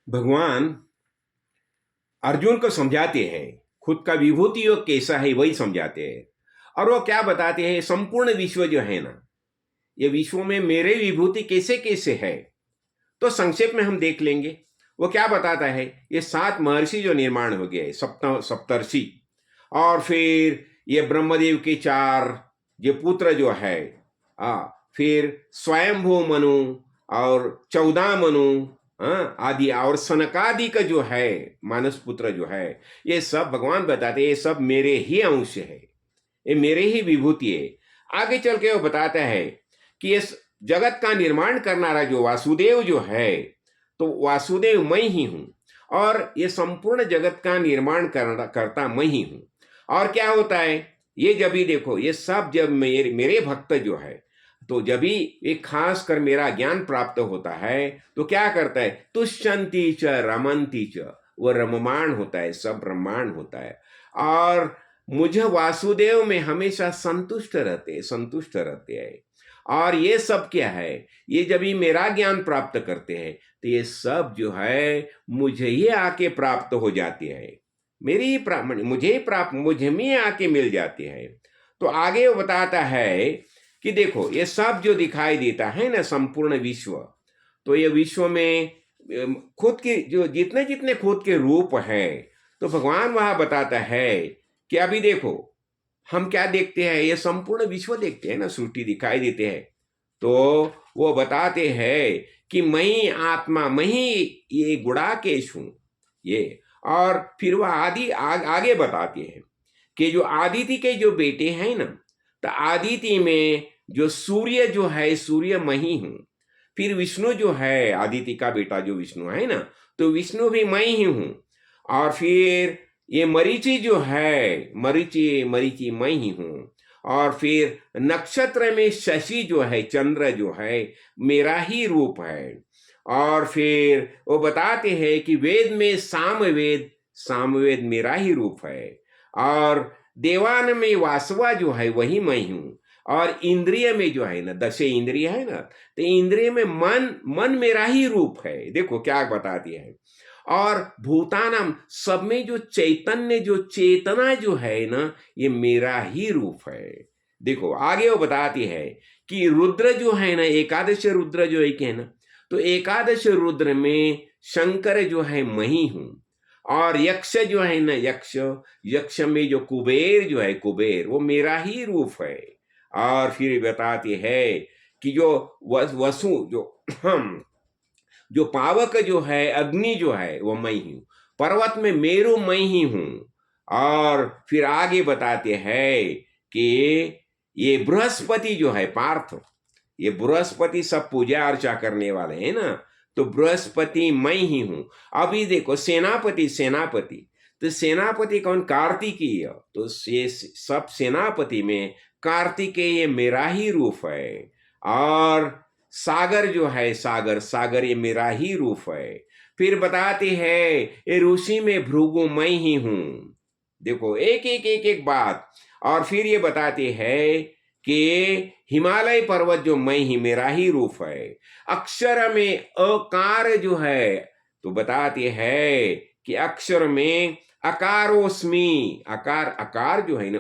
भगवान अर्जुन को समझाते हैं, खुद का विभूति योग कैसा है वही समझाते हैं। और वो क्या बताते हैं, संपूर्ण विश्व जो है ना, ये विश्व में मेरे विभूति कैसे कैसे है। तो संक्षेप में हम देख लेंगे। वो क्या बताता है, ये 7 महर्षि जो निर्माण हो गए, सप्तर्षि, और फिर ये ब्रह्मदेव के 4 ये पुत्र जो है, फिर स्वयंभू मनु और 14 मनु, आदि, और सनकादि का जो है मानस पुत्र जो है, ये सब भगवान बताते ये सब मेरे ही अंश है, ये मेरे ही विभूति है। आगे चल के वो बताता है कि इस जगत का निर्माण करनारा जो वासुदेव जो है, तो वासुदेव मैं ही हूं, और ये संपूर्ण जगत का निर्माण करता मैं ही हूं। और क्या होता है, ये जब भी देखो, ये सब जब मेरे मेरे भक्त जो है, तो जब भी एक खास कर मेरा ज्ञान प्राप्त होता है, तो क्या करता है, तुष्यंती च रमंती च, वो रममाण होता है, सब ब्रह्मांड होता है। और मुझे वासुदेव में हमेशा संतुष्ट रहते हैं। और ये सब क्या है, ये जब ही मेरा ज्ञान प्राप्त करते हैं, तो ये सब जो है मुझे ही आके प्राप्त हो जाती है, मुझे में आके मिल जाती है। तो आगे वो बताता है कि देखो, ये सब जो दिखाई देता है ना, संपूर्ण विश्व, तो ये विश्व में खुद के जो जितने जितने खुद के रूप है, तो भगवान वहां बताता है कि अभी देखो, हम क्या देखते हैं, ये संपूर्ण विश्व देखते हैं ना, सृष्टि दिखाई देते हैं, तो वो बताते हैं कि मैं आत्मा, मैं ही ये गुड़ाकेश हूं ये। और फिर वह आगे बताते हैं कि जो आदिति के जो बेटे हैं ना, तो आदिति में जो सूर्य जो है, सूर्य मैं ही हूं। फिर विष्णु जो है, आदिति का बेटा जो विष्णु है ना, तो विष्णु भी मैं ही हूं। और फिर ये मरीचि जो है, मरीचि मरीचि मैं ही हूं। और फिर नक्षत्र में शशि जो है, चंद्र जो है, मेरा ही रूप है। और फिर वो बताते हैं कि वेद में सामवेद मेरा ही रूप है। और देवान में वासवा जो है वही मैं हूं। और इंद्रिय में जो है ना, 10 इंद्रिय है ना, तो इंद्रिय में मन मेरा ही रूप है। देखो क्या बताती है। और भूतानम, सब में जो चैतन्य, जो चेतना जो है ना, ये मेरा ही रूप है। देखो आगे वो बताती है कि रुद्र जो है ना, एकादश रुद्र जो एक है ना, तो एकादश रुद्र में शंकर जो है मैं ही हूं। और यक्ष जो है ना, यक्ष में जो कुबेर जो है, कुबेर वो मेरा ही रूप है। और फिर बताती है कि जो वसु जो जो पावक जो है, अग्नि जो है, वो मैं ही हूं। पर्वत में मेरु मैं ही हूं। और फिर आगे बताते हैं कि ये बृहस्पति जो है, पार्थ, ये बृहस्पति सब पूजा अर्चा करने वाले हैं ना, तो बृहस्पति मैं ही हूं। अभी देखो सेनापति, तो सेनापति कौन, कार्तिकीय, तो ये सब सेनापति में कार्तिकेय मेरा ही रूप है। और सागर जो है, सागर ये मेरा ही रूप है। फिर बताते हैं ये ऋषि में भृगु मैं ही हूं। देखो एक बात। और फिर ये बताते हैं कि हिमालय पर्वत जो मैं ही, मेरा ही रूप है। अक्षर में अकार जो है, तो बताते हैं कि अक्षर में अकारोस्मि, अकार जो है ना,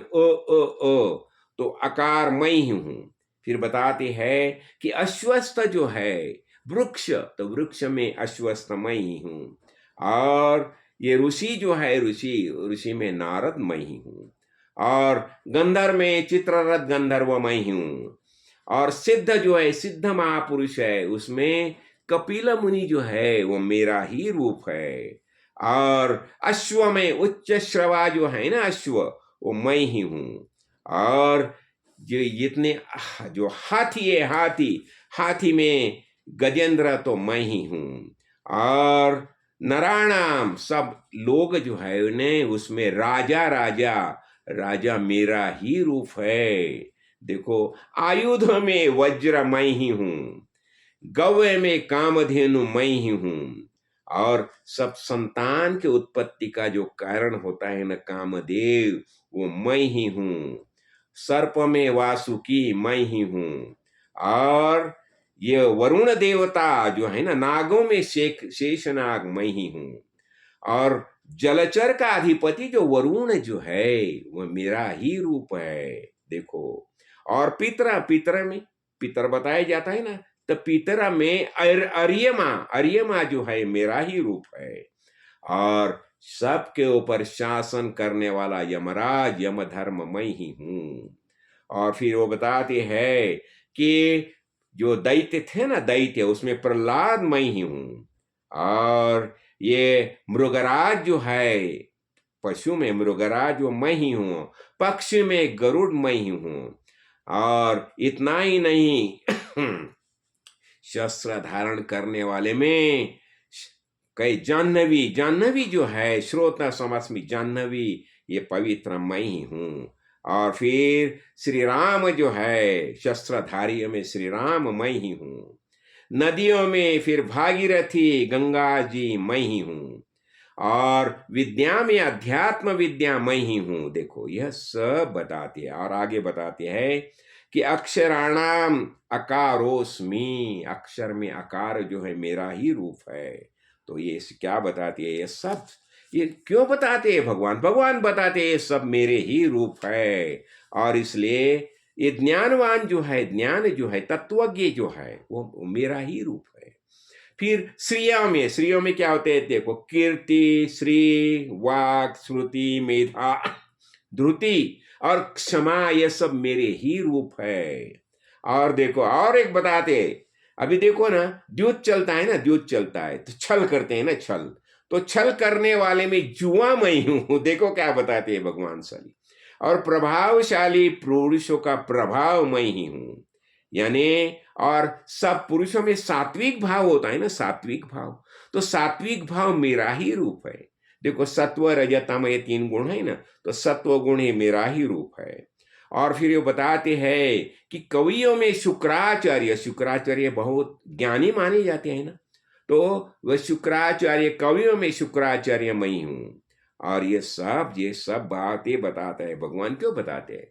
तो अकार मैं ही हूं। फिर बताते हैं कि अश्वस्थ जो है, वृक्ष, तो वृक्ष में अश्वस्थ मैं ही हूं। और ये ऋषि जो है, ऋषि में नारद मैं ही हूं। और गंधर्व में चित्ररथ गंधर्व मैं ही हूं। और सिद्ध जो है, सिद्ध महापुरुष है, उसमें कपिल मुनि जो है, वो मेरा ही रूप है। और अश्व में उच्च श्रवा जो है ना, अश्व, वो मैं ही हूं। और जो जितने जो हाथी है, हाथी में गजेंद्र तो मैं ही हूं। और नराणाम, सब लोग जो है उन्हें, उसमें राजा मेरा ही रूप है। देखो, आयुध में वज्र मैं ही हूं, गव्य में कामधेनु मैं ही हूं। और सब संतान के उत्पत्ति का जो कारण होता है न, कामदेव, वो मैं ही हूं। सर्प में वासुकी मैं ही हूं। और ये वरुण देवता जो है ना, नागों में शेषनाग मैं ही हूं। और जलचर का अधिपति जो वरुण जो है वो मेरा ही रूप है, देखो। और पितर में, पितर बताया जाता है ना, तो पितर में अर्यमा, अर्यमा जो है मेरा ही रूप है। और सबके ऊपर शासन करने वाला यमराज, यमधर्म मैं ही हूं। और फिर वो बताते हैं कि जो दैत्य थे ना, दैत्य, उसमें प्रहलाद मैं ही हूं। और ये मृगराज जो है, पशु में मृगराज वो मैं ही हूं। पक्षी में गरुड़ मैं ही हूं। और इतना ही नहीं शस्त्र धारण करने वाले में कई जाह्नवी, जाह्नवी जो है श्रोता समासमी जाह्नवी, ये पवित्र मैं ही हूं। और फिर श्री राम जो है शस्त्रधारी में श्री राम मैं ही हूं। नदियों में फिर भागीरथी गंगा जी मैं ही हूं। और विद्या में अध्यात्म विद्या मैं ही हूं, देखो यह सब बताते हैं। और आगे बताते हैं कि अक्षराणाम अकारोस्मि, अक्षर में अकार जो है मेरा ही रूप है। तो ये क्या बताती है, ये सब ये क्यों बताते हैं भगवान? भगवान बताते हैं ये सब मेरे ही रूप है। और इसलिए ये ज्ञानवान जो है, ज्ञान जो है, तत्वज्ञ जो है, वो मेरा ही रूप है। फिर श्रियों में क्या होते हैं, देखो, कीर्ति, श्री, वाक, श्रुति, मेधा, ध्रुति और क्षमा, ये सब मेरे ही रूप है। और देखो और एक बताते, अभी देखो ना, द्यूत चलता है ना, द्यूत चलता है तो छल करते हैं ना, छल, तो छल करने वाले में जुआ मैं हूं, देखो क्या बताते हैं भगवान साली। और प्रभावशाली पुरुषों का प्रभाव मैं ही हूं, यानी, और सब पुरुषों में सात्विक भाव होता है ना, सात्विक भाव, तो सात्विक भाव मेरा ही रूप है। देखो सत्व रजतम ये 3 गुण है ना, तो सत्व गुण ही मेरा ही रूप है। और फिर ये बताते हैं कि कवियों में शुक्राचार्य, शुक्राचार्य बहुत ज्ञानी माने जाते हैं ना, तो वह शुक्राचार्य, कवियों में शुक्राचार्य मैं हूं। और ये सब बातें बताता है भगवान, क्यों बताते हैं?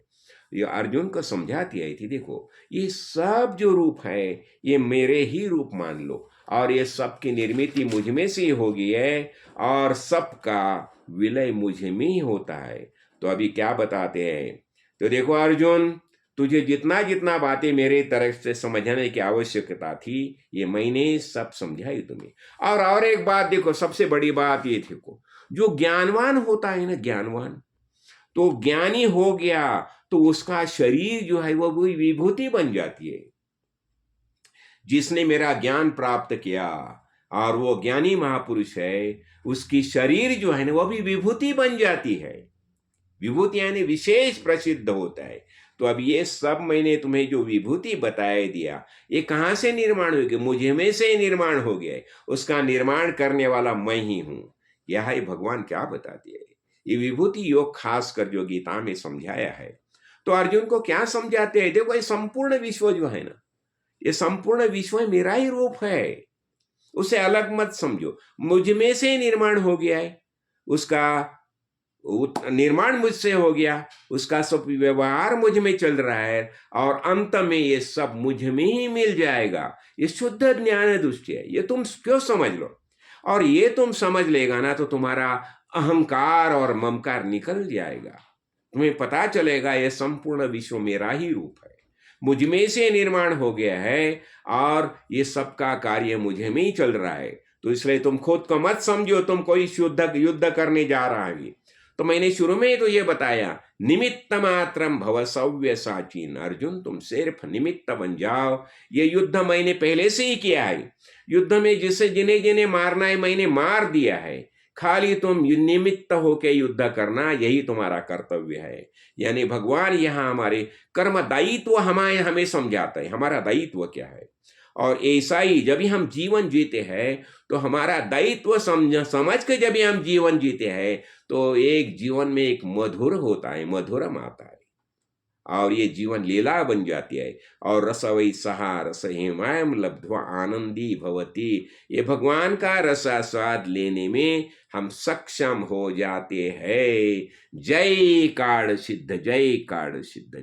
ये अर्जुन को समझाती आई थी, देखो ये सब जो रूप है ये मेरे ही रूप मान लो। और ये सब की निर्मिति मुझ में से ही होगी है, और सबका विलय मुझ में ही होता है। तो अभी क्या बताते हैं, तो देखो अर्जुन, तुझे जितना जितना बातें मेरे तरफ से समझने की आवश्यकता थी, ये मैंने सब समझाई तुम्हें। और एक बात देखो, सबसे बड़ी बात ये देखो, जो ज्ञानवान होता है ना, ज्ञानवान, तो ज्ञानी हो गया तो उसका शरीर जो है वो विभूति बन जाती है। जिसने मेरा ज्ञान प्राप्त किया और वो ज्ञानी महापुरुष है, उसकी शरीर जो है ना वो भी विभूति बन जाती है। विभूति यानी विशेष प्रसिद्ध होता है। तो अब ये सब मैंने तुम्हें जो विभूति बताया दिया, ये कहाँ से निर्माण हो गया? मुझे में से निर्माण हो गया है। उसका निर्माण करने वाला मैं ही हूं। यह भगवान क्या बताती है, ये विभूति योग खास कर जो गीता में समझाया है। तो अर्जुन को क्या समझाते हैं, देखो ये संपूर्ण विश्व जो है ना, ये संपूर्ण विश्व मेरा ही रूप है, उसे अलग मत समझो। मुझ में से निर्माण हो गया है, उसका निर्माण मुझसे हो गया, उसका सब व्यवहार मुझ में चल रहा है, और अंत में ये सब मुझ में ही मिल जाएगा। ये शुद्ध ज्ञान दृष्टि है, ये तुम क्यों समझ लो। और ये तुम समझ लेगा ना तो तुम्हारा अहंकार और ममकार निकल जाएगा। तुम्हें पता चलेगा ये संपूर्ण विश्व मेरा ही रूप है, मुझ में से निर्माण हो गया है, और ये सबका कार्य मुझे में ही चल रहा है। तो इसलिए तुम खुद को मत समझो तुम कोई शुद्ध युद्ध करने जा रहा है। तो मैंने शुरू में तो ये बताया, निमित्त मात्रम भव सव्य साचीन, अर्जुन तुम सिर्फ निमित्त बन जाओ। ये युद्ध मैंने पहले से ही किया है, युद्ध में जिसे जिन्हें जिन्हें मारना है मैंने मार दिया है, खाली तुम निमित्त होके युद्ध करना, यही तुम्हारा कर्तव्य है। यानी भगवान यहाँ हमारे कर्म दायित्व हमें समझाता है, हमारा दायित्व क्या है। और ऐसा ही जब भी हम जीवन जीते हैं, तो हमारा दायित्व समझ के जब भी हम जीवन जीते हैं, तो एक जीवन में एक मधुर होता है, मधुरम आता है, और ये जीवन लीला बन जाती है। और रस वै सहा रस हेमायम लब्ध्वा आनंदी भवती, ये भगवान का रसास्वाद लेने में हम सक्षम हो जाते हैं। जय कार्ड सिद्ध, जय कार्ड सिद्ध।